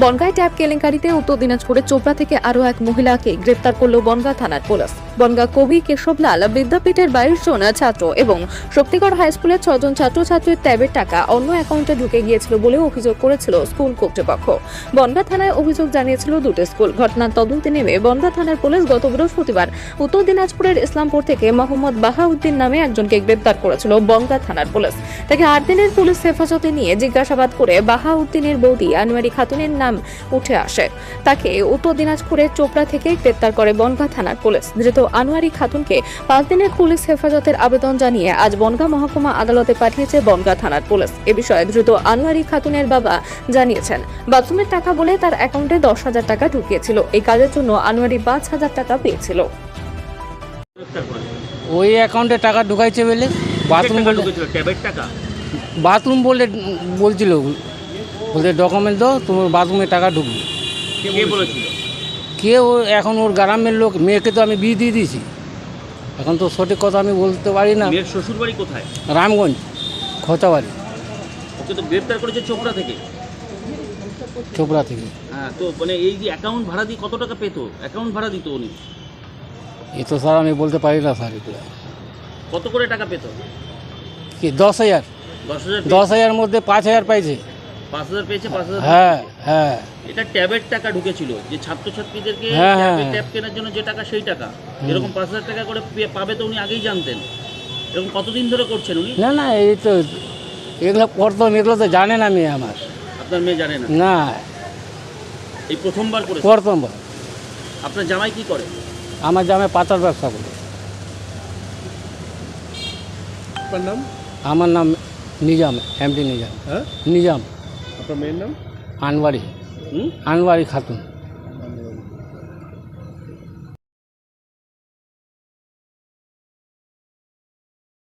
বনগাঁয় tab কেলেঙ্কারিতে উত্তর দিনাজপুরের চোপড়া থেকে আরও এক মহিলাকে গ্রেপ্তার করল বনগাঁ থানার পুলিশ। বনগাঁ কবি কেশবলাল বিদ্যাপীঠের 22 জন ছাত্র এবং শক্তিগড় হাই স্কুলের 6 জন ছাত্রছাত্রীর ট্যাবের টাকা অন্য অ্যাকাউন্টে ঢুকে গিয়েছিল বলে অভিযোগ করেছিল স্কুল কর্তৃপক্ষ। বনগাঁ থানায় অভিযোগ জানিয়েছিল দুটি স্কুল। ঘটনার তদন্তে নেমে বনগাঁ থানার পুলিশ গত বৃহস্পতিবার উত্তর দিনাজপুরের ইসলামপুর থেকে মোহাম্মদ বাহাউদ্দিন নামে একজনকে গ্রেপ্তার করেছিল বনগাঁ থানার পুলিশ। তাকে 8 দিনের পুলিশ হেফাজতে নিয়ে জিজ্ঞাসাবাদ করে বাহাউদ্দিনের বৌদি আনোয়ারি খাতুনের নাম উঠে আসে। তাকে উত্তর দিনাজপুরের চোপড়া থেকে গ্রেপ্তার করে বনগাঁ থানার পুলিশ। ধৃত আনোয়ারি খাতুনকে 5 দিনের পুলিশ হেফাজতের আবেদন জানিয়ে আজ বনগাঁ মহকুমা আদালতে পাঠিয়েছে বনগাঁ থানার পুলিশ। এ বিষয়ে ধৃত আনোয়ারি খাতুনের বাবা জানিয়েছেন, বাথরুমের টাকা বলে তার অ্যাকাউন্টে 10,000 টাকা ঢুকিয়েছিল। এই কাজের জন্য আনোয়ারি 5,000 টাকা পেয়েছিল। ওই অ্যাকাউন্টে টাকা ঢুকাইছে বলে বাথরুম বলে বলছিল, বলতে ডকুমেন্ট দাও, তোমার বাথরুমে টাকা ঢুকবে। কে ও এখন ওর গ্রামের লোক, মেয়েকে তো আমি বিয়ে দিয়ে দিয়েছি, এখন তো সঠিক কথা আমি বলতে পারি না। মেয়ের শ্বশুর বাড়ি কোথায়? রামগঞ্জ খোঁচাবাড়ি। ওকে তো গ্রেপ্তার করেছে চোপড়া থেকে। চোপড়া থেকে। হ্যাঁ, তো মানে এই যে অ্যাকাউন্ট ভাড়া দিয়ে কত টাকা পেতো? অ্যাকাউন্ট ভাড়া দিত উনি? এ তো স্যার আমি বলতে পারি না স্যার। এগুলো কত করে টাকা পেতো? কি 10,000? 10,000? 10,000 মধ্যে 5,000 পাইছে। 5,000 পেয়েছে? 5,000? হ্যাঁ হ্যাঁ। এটা ট্যাবের টাকা ঢুকেছিল, যে ছাত্রছাত্রীদেরকে হ্যাঁ। ট্যাব কেনার জন্য যে টাকা, সেই টাকা। এরকম 5,000 টাকা করে পাবে তো উনি আগেই জানতেন। এরকম কতদিন ধরে করছেন উনি? না না, এই তো এগুলো করতাম, এগুলো তো জানে না মেয়ে আমার। আপনার মেয়ে জানে না? না, এই প্রথমবার করেছে? করতাম। আপনার জামাই কি করে? আমার জামাই পাতার ব্যবসা করে। আপনার নাম? আমার নাম নিজাম, এমডি নিজাম। হ্যাঁ, নিজাম। আপনার মেয়ের নাম? আনোয়ারি, হুম? আনোয়ারি খাতুন।